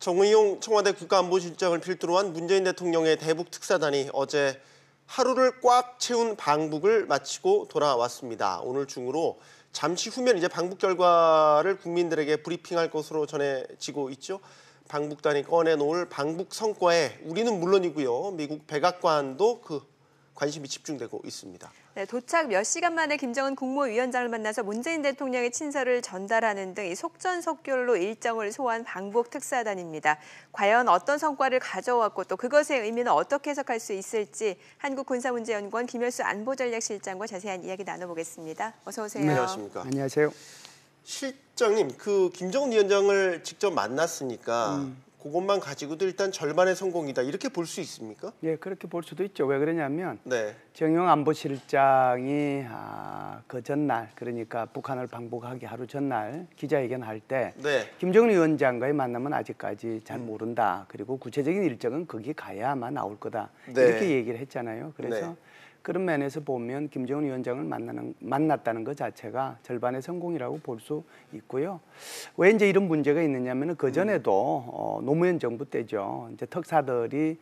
정의용 청와대 국가안보실장을 필두로 한 문재인 대통령의 대북 특사단이 어제 하루를 꽉 채운 방북을 마치고 돌아왔습니다. 오늘 중으로 잠시 후면 이제 방북 결과를 국민들에게 브리핑할 것으로 전해지고 있죠. 방북단이 꺼내놓을 방북 성과에 우리는 물론이고요. 미국 백악관도 관심이 집중되고 있습니다. 네, 도착 몇 시간 만에 김정은 국무위원장을 만나서 문재인 대통령의 친서를 전달하는 등 속전속결로 일정을 소화한 방북 특사단입니다. 과연 어떤 성과를 가져왔고 또 그것의 의미는 어떻게 해석할 수 있을지 한국군사문제연구원 김열수 안보전략실장과 자세한 이야기 나눠보겠습니다. 어서 오세요. 네, 안녕하십니까. 안녕하세요. 실장님, 김정은 위원장을 직접 만났으니까 그것만 가지고도 일단 절반의 성공이다 이렇게 볼 수 있습니까? 예, 그렇게 볼 수도 있죠. 왜 그러냐면 네. 정의용 안보실장이 그 전날, 그러니까 북한을 방북하기 하루 전날 기자회견할 때 네. 김정은 위원장과의 만남은 아직까지 잘 모른다. 그리고 구체적인 일정은 거기 가야만 나올 거다. 네. 이렇게 얘기를 했잖아요. 그래서 네. 그런 면에서 보면 김정은 위원장을 만났다는 것 자체가 절반의 성공이라고 볼 수 있고요. 왜 이제 이런 문제가 있느냐면 그 전에도 노무현 정부 때죠. 이제 특사들이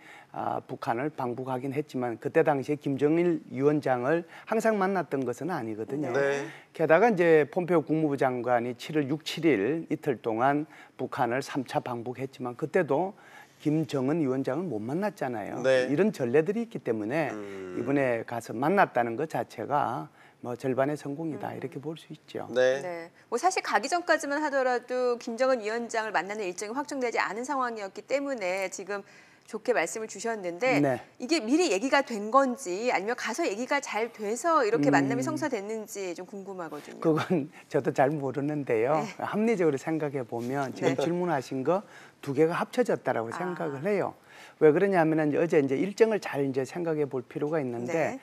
북한을 방북하긴 했지만 그때 당시에 김정일 위원장을 항상 만났던 것은 아니거든요. 네. 게다가 이제 폼페오 국무부 장관이 7월 6, 7일 이틀 동안 북한을 3차 방북했지만 그때도 김정은 위원장을 못 만났잖아요. 네. 이런 전례들이 있기 때문에 이번에 가서 만났다는 것 자체가 뭐 절반의 성공이다 이렇게 볼 수 있죠. 네. 네. 뭐 사실 가기 전까지만 하더라도 김정은 위원장을 만나는 일정이 확정되지 않은 상황이었기 때문에 지금 좋게 말씀을 주셨는데 네. 이게 미리 얘기가 된 건지 아니면 가서 얘기가 잘 돼서 이렇게 만남이 성사됐는지 좀 궁금하거든요. 그건 저도 잘 모르는데요. 네. 합리적으로 생각해 보면 지금 네. 질문하신 거 두 개가 합쳐졌다라고 생각을 해요. 왜 그러냐면은 어제 이제 일정을 잘 이제 생각해 볼 필요가 있는데 네.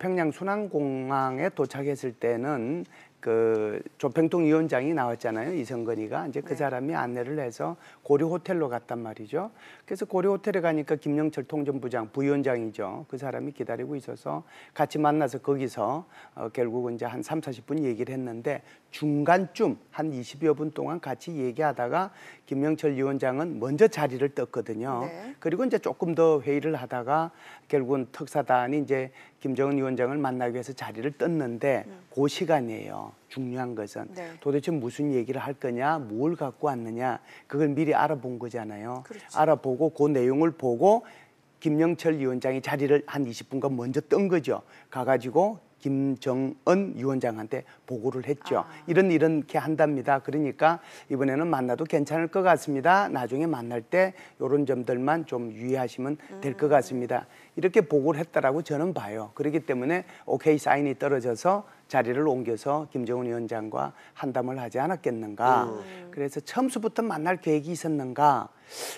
평양 순환공항에 도착했을 때는 그 조평통 위원장이 나왔잖아요. 이성건이가 이제 그 네. 사람이 안내를 해서 고려 호텔로 갔단 말이죠. 그래서 고려 호텔에 가니까 김영철 통전부장 부위원장이죠. 그 사람이 기다리고 있어서 같이 만나서 거기서 결국은 이제 한 3, 40분 얘기를 했는데 중간쯤 한 20여 분 동안 같이 얘기하다가 김영철 위원장은 먼저 자리를 떴거든요. 네. 그리고 이제 조금 더 회의를 하다가 결국은 특사단이 이제 김정은 위원장을 만나기 위해서 자리를 떴는데 그 시간이에요. 중요한 것은 네. 도대체 무슨 얘기를 할 거냐, 뭘 갖고 왔느냐 그걸 미리 알아본 거잖아요. 그렇죠. 알아보고 그 내용을 보고 김영철 위원장이 자리를 한 20분간 먼저 뜬 거죠. 가가지고 김정은 위원장한테 보고를 했죠. 이렇게 한답니다. 그러니까 이번에는 만나도 괜찮을 것 같습니다. 나중에 만날 때 이런 점들만 좀 유의하시면 될 것 같습니다. 이렇게 보고를 했다라고 저는 봐요. 그렇기 때문에 오케이 사인이 떨어져서 자리를 옮겨서 김정은 위원장과 한담을 하지 않았겠는가. 그래서 처음부터 만날 계획이 있었는가.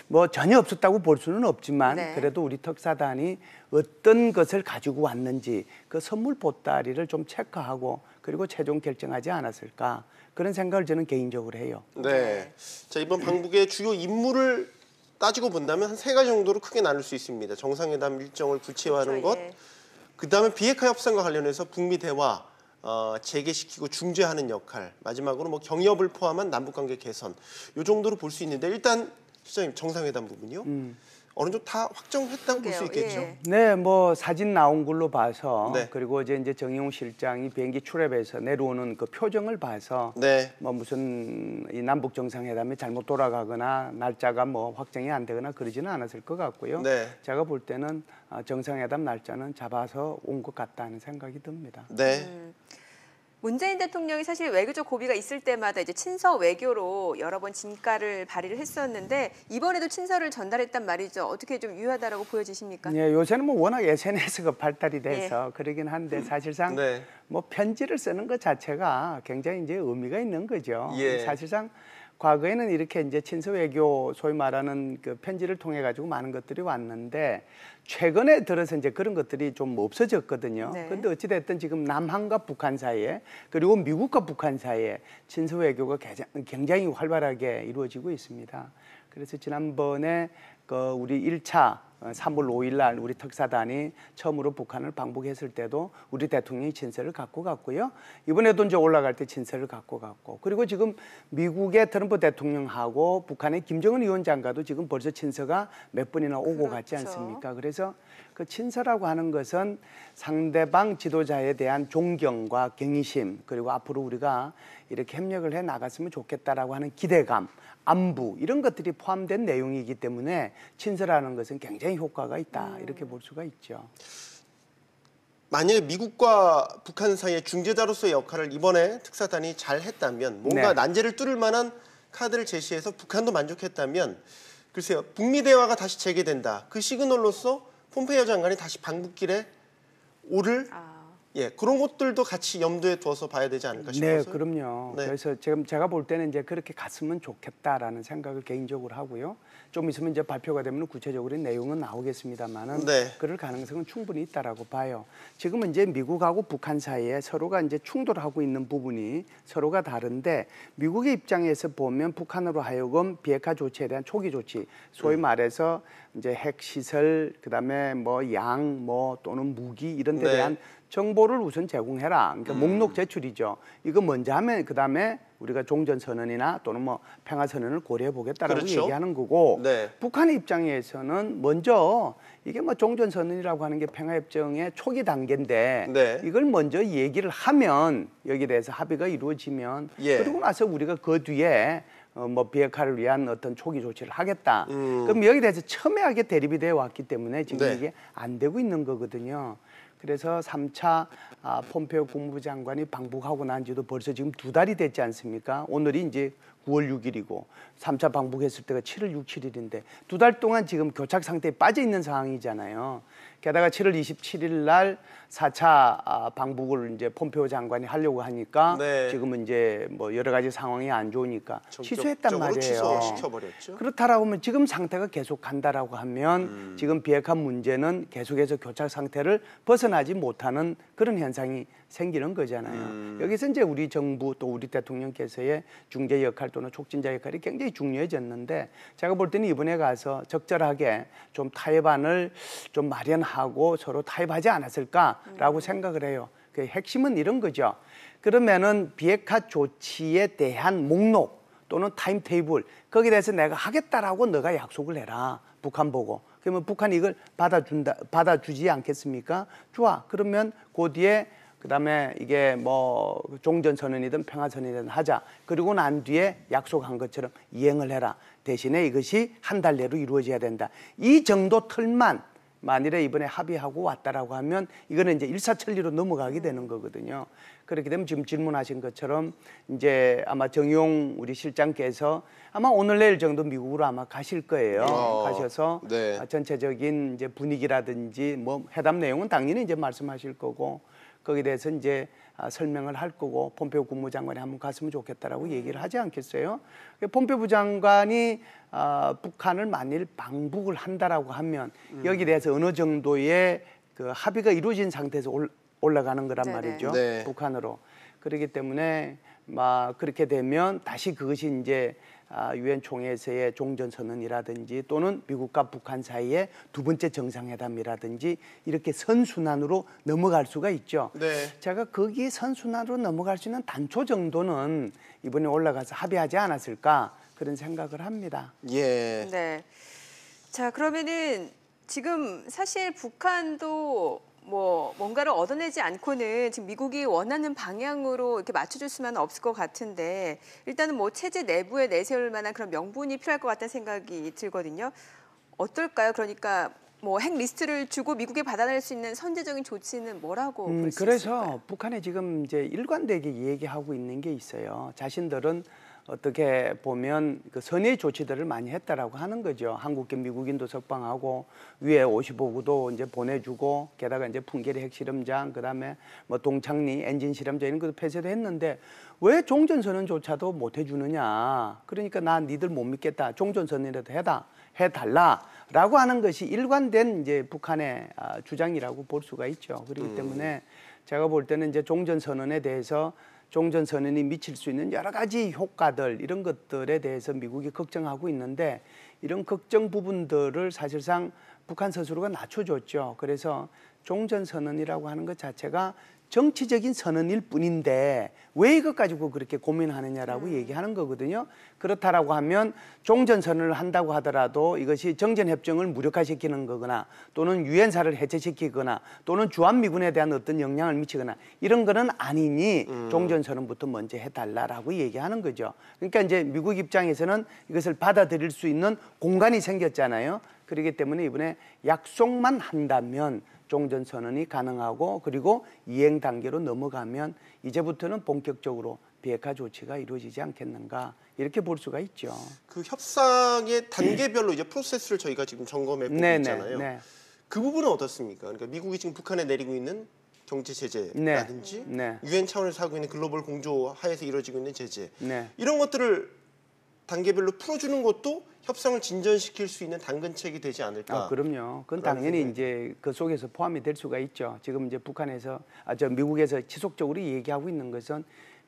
뭐 전혀 없었다고 볼 수는 없지만 네. 그래도 우리 특사단이 어떤 것을 가지고 왔는지 그 선물 보따리를 좀 체크하고 그리고 최종 결정하지 않았을까. 그런 생각을 저는 개인적으로 해요. 네. 자, 이번 방북의 주요 임무를 따지고 본다면 한 3가지 정도로 크게 나눌 수 있습니다. 정상회담 일정을 구체화하는 그렇죠, 것, 예. 그다음에 비핵화 협상과 관련해서 북미 대화 재개시키고 중재하는 역할, 마지막으로 뭐 경협을 포함한 남북관계 개선, 이 정도로 볼 수 있는데 일단 실장님 정상회담 부분요. 어느 정도 다 확정했다고 볼 수 있겠죠. 예. 네, 뭐 사진 나온 걸로 봐서 네. 그리고 이제 정의용 실장이 비행기 출입해서 내려오는 그 표정을 봐서 네. 뭐 무슨 이 남북 정상회담이 잘못 돌아가거나 날짜가 뭐 확정이 안 되거나 그러지는 않았을 것 같고요. 네. 제가 볼 때는 정상회담 날짜는 잡아서 온 것 같다는 생각이 듭니다. 네. 문재인 대통령이 사실 외교적 고비가 있을 때마다 이제 친서 외교로 여러 번 진가를 발휘를 했었는데 이번에도 친서를 전달했단 말이죠. 어떻게 좀 유효하다라고 보여지십니까? 예, 요새는 뭐 워낙 SNS가 발달이 돼서 그러긴 한데 사실상 네. 뭐 편지를 쓰는 것 자체가 굉장히 이제 의미가 있는 거죠. 예. 사실상 과거에는 이렇게 이제 친서 외교 소위 말하는 그 편지를 통해 가지고 많은 것들이 왔는데 최근에 들어서 이제 그런 것들이 좀 없어졌거든요. 네. 그런데 어찌됐든 지금 남한과 북한 사이에 그리고 미국과 북한 사이에 친서 외교가 굉장히 활발하게 이루어지고 있습니다. 그래서 지난번에 그 우리 1차 3월 5일 날 우리 특사단이 처음으로 북한을 방북했을 때도 우리 대통령이 친서를 갖고 갔고요. 이번에도 이제 올라갈 때 친서를 갖고 갔고, 그리고 지금 미국의 트럼프 대통령하고 북한의 김정은 위원장과도 지금 벌써 친서가 몇 번이나 오고 갔지 않습니까? 그래서 그 친서라고 하는 것은 상대방 지도자에 대한 존경과 경의심, 그리고 앞으로 우리가 이렇게 협력을 해 나갔으면 좋겠다라고 하는 기대감, 안부, 이런 것들이 포함된 내용이기 때문에 친서라는 것은 굉장히 효과가 있다, 이렇게 볼 수가 있죠. 만약에 미국과 북한 사이의 중재자로서의 역할을 이번에 특사단이 잘 했다면, 뭔가 네. 난제를 뚫을 만한 카드를 제시해서 북한도 만족했다면, 글쎄요, 북미 대화가 다시 재개된다. 그 시그널로서 폼페이오 장관이 다시 방북길에 오를 그런 것들도 같이 염두에 두어서 봐야 되지 않을까 싶어서. 네, 그럼요. 네. 그래서 지금 제가 볼 때는 이제 그렇게 갔으면 좋겠다라는 생각을 개인적으로 하고요. 좀 있으면 이제 발표가 되면 구체적으로 내용은 나오겠습니다만은 네. 그럴 가능성은 충분히 있다라고 봐요. 지금은 이제 미국하고 북한 사이에 서로가 이제 충돌하고 있는 부분이 서로가 다른데, 미국의 입장에서 보면 북한으로 하여금 비핵화 조치에 대한 초기 조치, 소위 말해서 이제 핵 시설, 그다음에 뭐 양, 뭐 또는 무기 이런 데 네. 대한 정보를 우선 제공해라. 그러니까 목록 제출이죠. 이거 먼저 하면 그다음에 우리가 종전선언이나 또는 뭐 평화선언을 고려해 보겠다라고 그렇죠. 얘기하는 거고, 네. 북한의 입장에서는 먼저 이게 뭐 종전선언이라고 하는 게 평화협정의 초기 단계인데 네. 이걸 먼저 얘기를 하면, 여기에 대해서 합의가 이루어지면 그리고 나서 우리가 그 뒤에 뭐 비핵화를 위한 어떤 초기 조치를 하겠다. 그럼 여기에 대해서 첨예하게 대립이 되어 왔기 때문에 지금 이게 안 되고 있는 거거든요. 그래서 3차 폼페이오 국무부 장관이 방북하고 난 지도 벌써 지금 2달이 됐지 않습니까? 오늘이 이제 9월 6일이고 3차 방북했을 때가 7월 6, 7일인데 2달 동안 지금 교착 상태에 빠져 있는 상황이잖아요. 게다가 7월 27일 날 4차 방북을 이제 폼페이오 장관이 하려고 하니까 지금은 이제 뭐 여러 가지 상황이 안 좋으니까 취소했단 말이에요. 취소시켜버렸죠. 그렇다라고 하면 지금 상태가 계속 간다라고 하면 지금 비핵화 문제는 계속해서 교착 상태를 벗어나지 못하는 그런 현상이 생기는 거잖아요. 여기서 이제 우리 정부 또 우리 대통령께서의 중재 역할 또는 촉진자 역할이 굉장히 중요해졌는데, 제가 볼 때는 이번에 가서 적절하게 좀 타협안을 좀 마련하고 서로 타협하지 않았을까라고 생각을 해요. 그 핵심은 이런 거죠. 그러면은 비핵화 조치에 대한 목록 또는 타임테이블, 거기에 대해서 내가 하겠다라고 너가 약속을 해라. 북한 보고. 그러면 북한이 이걸 받아주지 않겠습니까? 좋아. 그러면 그 뒤에 그다음에 이게 뭐 종전선언이든 평화선언이든 하자. 그리고 난 뒤에 약속한 것처럼 이행을 해라. 대신에 이것이 한 달 내로 이루어져야 된다. 이 정도 틀만 만일에 이번에 합의하고 왔다라고 하면 이거는 이제 일사천리로 넘어가게 되는 거거든요. 그렇게 되면 지금 질문하신 것처럼 이제 아마 정용 우리 실장께서 아마 오늘 내일 정도 미국으로 아마 가실 거예요. 가셔서 전체적인 이제 분위기라든지 뭐 회담 내용은 당연히 이제 말씀하실 거고, 거기에 대해서 이제 설명을 할 거고, 폼페이오 국무장관이 한번 갔으면 좋겠다라고 얘기를 하지 않겠어요? 폼페이오 장관이 북한을 만일 방북을 한다라고 하면 여기에 대해서 어느 정도의 그 합의가 이루어진 상태에서 올라가는 거란 말이죠. 북한으로. 그렇기 때문에 그렇게 되면 다시 그것이 이제 유엔 총회에서의 종전선언이라든지 또는 미국과 북한 사이의 두 번째 정상회담이라든지 이렇게 선순환으로 넘어갈 수가 있죠. 제가 거기 선순환으로 넘어갈 수 있는 단초 정도는 이번에 올라가서 합의하지 않았을까, 그런 생각을 합니다. 네. 자, 그러면은 지금 사실 북한도 뭐 뭔가를 얻어내지 않고는 지금 미국이 원하는 방향으로 이렇게 맞춰줄 수는 없을 것 같은데, 일단은 뭐 체제 내부에 내세울 만한 그런 명분이 필요할 것 같다는 생각이 들거든요. 어떨까요? 그러니까 뭐 핵 리스트를 주고 미국에 받아낼 수 있는 선제적인 조치는 뭐라고 볼 수 있을까요? 그래서 북한이 지금 이제 일관되게 얘기하고 있는 게 있어요. 자신들은 어떻게 보면 그 선의 조치들을 많이 했다라고 하는 거죠. 한국계 미국인도 석방하고 위에 55구도 이제 보내주고, 게다가 이제 풍계리 핵실험장, 그다음에 뭐 동창리 엔진 실험장 이런 것도 폐쇄도 했는데 왜 종전선언조차도 못 해주느냐. 그러니까 나 니들 못 믿겠다. 종전선언이라도 해달라라고 하는 것이 일관된 이제 북한의 주장이라고 볼 수가 있죠. 그렇기 때문에 제가 볼 때는 이제 종전선언에 대해서 종전선언이 미칠 수 있는 여러 가지 효과들 이런 것들에 대해서 미국이 걱정하고 있는데 이런 걱정 부분들을 사실상 북한 스스로가 낮춰줬죠. 그래서 종전선언이라고 하는 것 자체가 정치적인 선언일 뿐인데 왜 이것 가지고 그렇게 고민하느냐라고 얘기하는 거거든요. 그렇다라고 하면 종전선언을 한다고 하더라도 이것이 정전협정을 무력화시키는 거거나 또는 유엔사를 해체시키거나 또는 주한미군에 대한 어떤 영향을 미치거나 이런 거는 아니니 종전선언부터 먼저 해달라라고 얘기하는 거죠. 그러니까 이제 미국 입장에서는 이것을 받아들일 수 있는 공간이 생겼잖아요. 그렇기 때문에 이번에 약속만 한다면 종전선언이 가능하고 그리고 이행 단계로 넘어가면 이제부터는 본격적으로 비핵화 조치가 이루어지지 않겠는가 이렇게 볼 수가 있죠. 그 협상의 단계별로 이제 프로세스를 저희가 지금 점검해 보고 있잖아요. 네. 그 부분은 어떻습니까? 그러니까 미국이 지금 북한에 내리고 있는 경제 제재라든지 유엔 차원에서 하고 있는 글로벌 공조 하에서 이루어지고 있는 제재 이런 것들을 단계별로 풀어주는 것도 협상을 진전시킬 수 있는 당근책이 되지 않을까? 그럼요. 그건 당연히 생각이. 이제 그 속에서 포함이 될 수가 있죠. 지금 이제 북한에서 미국에서 지속적으로 얘기하고 있는 것은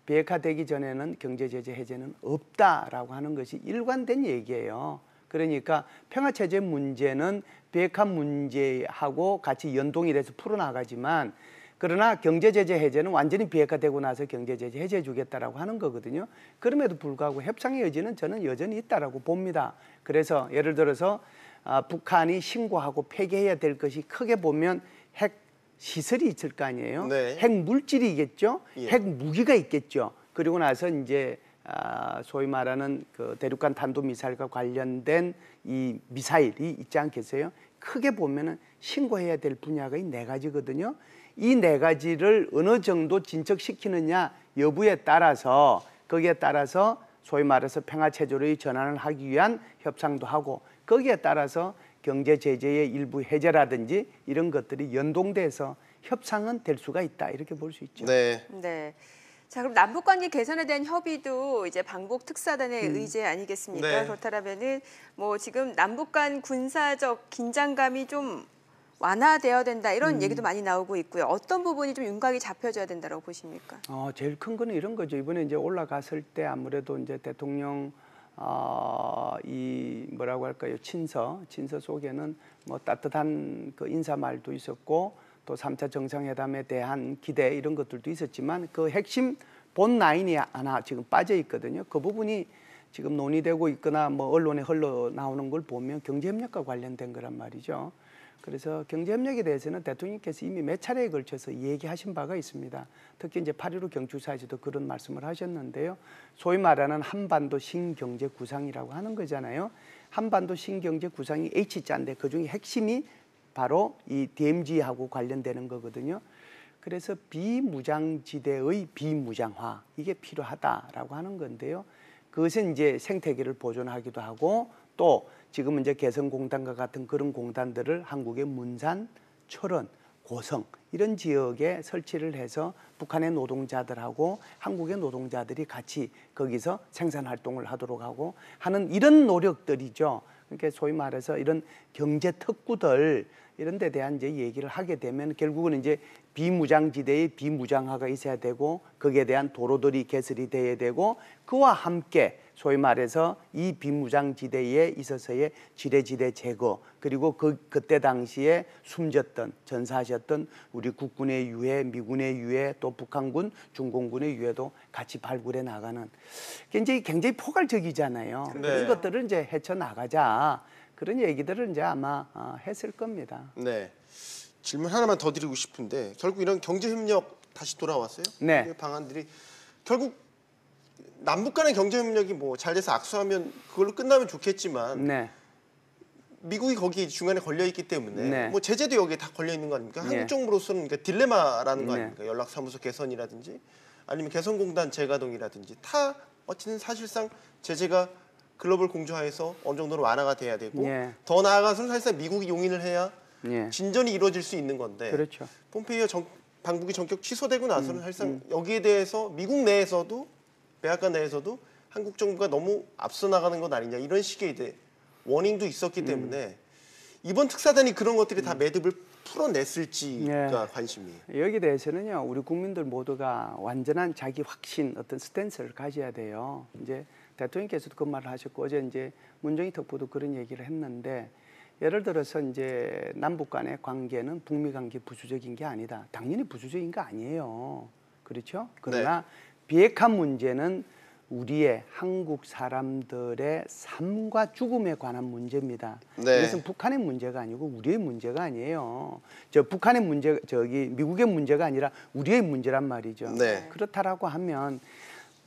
비핵화되기 전에는 경제 제재 해제는 없다라고 하는 것이 일관된 얘기예요. 그러니까 평화체제 문제는 비핵화 문제하고 같이 연동이 돼서 풀어나가지만 그러나 경제제재 해제는 완전히 비핵화되고 나서 경제제재 해제해 주겠다라고 하는 거거든요. 그럼에도 불구하고 협상의 여지는 저는 여전히 있다라고 봅니다. 그래서 예를 들어서 북한이 신고하고 폐기해야 될 것이 크게 보면 핵 시설이 있을 거 아니에요. 핵 물질이겠죠. 핵 무기가 있겠죠. 그리고 나서 이제 소위 말하는 그 대륙간 탄도미사일과 관련된 이 미사일이 있지 않겠어요? 크게 보면은 신고해야 될 분야가 이 네 가지거든요. 이 네 가지를 어느 정도 진척시키느냐 여부에 따라서 거기에 따라서 소위 말해서 평화체제로의 전환을 하기 위한 협상도 하고 거기에 따라서 경제 제재의 일부 해제라든지 이런 것들이 연동돼서 협상은 될 수가 있다 이렇게 볼 수 있죠. 네. 자, 그럼 남북 관계 개선에 대한 협의도 이제 방북 특사단의 의제 아니겠습니까? 그렇다면은 뭐 지금 남북 간 군사적 긴장감이 좀 완화되어야 된다 이런 얘기도 많이 나오고 있고요. 어떤 부분이 좀 윤곽이 잡혀져야 된다고 보십니까? 제일 큰 거는 이런 거죠. 이번에 이제 올라갔을 때 아무래도 이제 대통령 이 뭐라고 할까요? 친서 속에는 뭐 따뜻한 그 인사말도 있었고 또 3차 정상회담에 대한 기대 이런 것들도 있었지만 그 핵심 본 라인이 하나 지금 빠져 있거든요. 그 부분이 지금 논의되고 있거나 뭐 언론에 흘러나오는 걸 보면 경제협력과 관련된 거란 말이죠. 그래서 경제협력에 대해서는 대통령께서 이미 몇 차례에 걸쳐서 얘기하신 바가 있습니다. 특히 이제 8.15 경축사에서도 그런 말씀을 하셨는데요. 소위 말하는 한반도 신경제 구상이라고 하는 거잖아요. 한반도 신경제 구상이 H자인데 그중에 핵심이 바로 이 DMZ하고 관련되는 거거든요. 그래서 비무장지대의 비무장화 이게 필요하다라고 하는 건데요. 그것은 이제 생태계를 보존하기도 하고 또 지금 이제 개성공단과 같은 그런 공단들을 한국의 문산, 철원, 고성 이런 지역에 설치를 해서 북한의 노동자들하고 한국의 노동자들이 같이 거기서 생산 활동을 하도록 하고 하는 이런 노력들이죠. 그러니까 소위 말해서 이런 경제 특구들 이런 데 대한 이제 얘기를 하게 되면 결국은 이제 비무장지대의 비무장화가 있어야 되고 거기에 대한 도로들이 개설이 돼야 되고 그와 함께 소위 말해서 이 비무장지대에 있어서의 지뢰지대 제거 그리고 그때 당시에 숨졌던 전사하셨던 우리 국군의 유해, 미군의 유해 또 북한군, 중공군의 유해도 같이 발굴해 나가는 굉장히 포괄적이잖아요. 그런 것들을 이제 헤쳐나가자 그런 얘기들을 이제 아마 했을 겁니다. 네. 질문 하나만 더 드리고 싶은데 결국 이런 경제협력 다시 돌아왔어요. 네. 방안들이 결국 남북 간의 경제협력이 뭐 잘 돼서 악수하면 그걸로 끝나면 좋겠지만 미국이 거기 중간에 걸려 있기 때문에 뭐 제재도 여기에 다 걸려 있는 거 아닙니까? 한국 정부로서는 그러니까 딜레마라는 거 아닙니까? 연락사무소 개선이라든지 아니면 개성공단 재가동이라든지 다 어쨌든 사실상 제재가 글로벌 공조하에서 어느 정도로 완화가 돼야 되고 더 나아가서는 사실상 미국이 용인을 해야 진전이 이루어질 수 있는 건데 그렇죠. 폼페이오 방북이 전격 취소되고 나서는 사실상 여기에 대해서 미국 내에서도 백악관 내에서도 한국 정부가 너무 앞서 나가는 것 아니냐 이런 식의 이제 워닝도 있었기 때문에 이번 특사단이 그런 것들이 다 매듭을 풀어냈을지가 관심이에요. 여기 대해서는요, 우리 국민들 모두가 완전한 자기 확신, 어떤 스탠스를 가져야 돼요. 이제 대통령께서도 그 말을 하셨고 어제 이제 문정희 특보도 그런 얘기를 했는데, 예를 들어서 이제 남북 간의 관계는 북미 관계 부수적인 게 아니다. 당연히 부수적인 거 아니에요. 그렇죠? 그러나 비핵화 문제는 우리의 한국 사람들의 삶과 죽음에 관한 문제입니다. 네. 이것은 북한의 문제가 아니고 우리의 문제가 아니에요. 저 북한의 문제, 저기 미국의 문제가 아니라 우리의 문제란 말이죠. 네. 그렇다라고 하면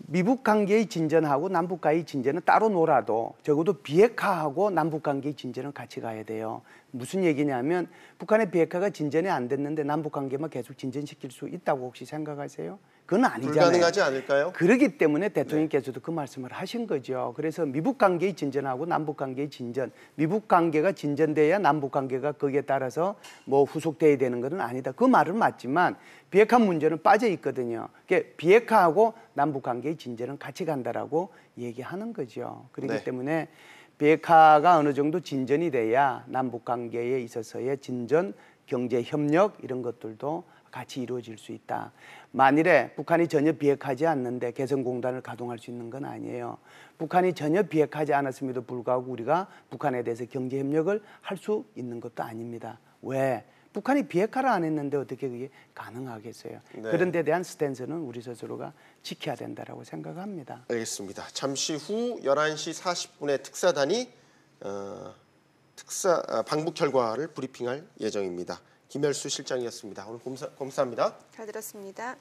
미북 관계의 진전하고 남북 관계의 진전은 따로 놀아도 적어도 비핵화하고 남북 관계의 진전은 같이 가야 돼요. 무슨 얘기냐면 북한의 비핵화가 진전이 안 됐는데 남북 관계만 계속 진전시킬 수 있다고 혹시 생각하세요? 그건 아니잖아요. 불가능하지 않을까요? 그렇기 때문에 대통령께서도 그 말씀을 하신 거죠. 그래서 미북 관계의 진전하고 남북 관계의 진전, 미북 관계가 진전돼야 남북 관계가 거기에 따라서 뭐 후속돼야 되는 것은 아니다. 그 말은 맞지만 비핵화 문제는 빠져 있거든요. 그러니까 비핵화하고 남북 관계의 진전은 같이 간다라고 얘기하는 거죠. 그렇기 때문에 비핵화가 어느 정도 진전이 돼야 남북 관계에 있어서의 진전, 경제 협력 이런 것들도 같이 이루어질 수 있다. 만일에 북한이 전혀 비핵화하지 않는데 개성공단을 가동할 수 있는 건 아니에요. 북한이 전혀 비핵화하지 않았음에도 불구하고 우리가 북한에 대해서 경제 협력을 할 수 있는 것도 아닙니다. 왜? 북한이 비핵화를 안 했는데 어떻게 그게 가능하겠어요? 그런 데 대한 스탠스는 우리 스스로가 지켜야 된다라고 생각합니다. 알겠습니다. 잠시 후 11시 40분에 특사단이 방북 결과를 브리핑할 예정입니다. 김열수 실장이었습니다. 오늘 감사합니다. 잘 들었습니다.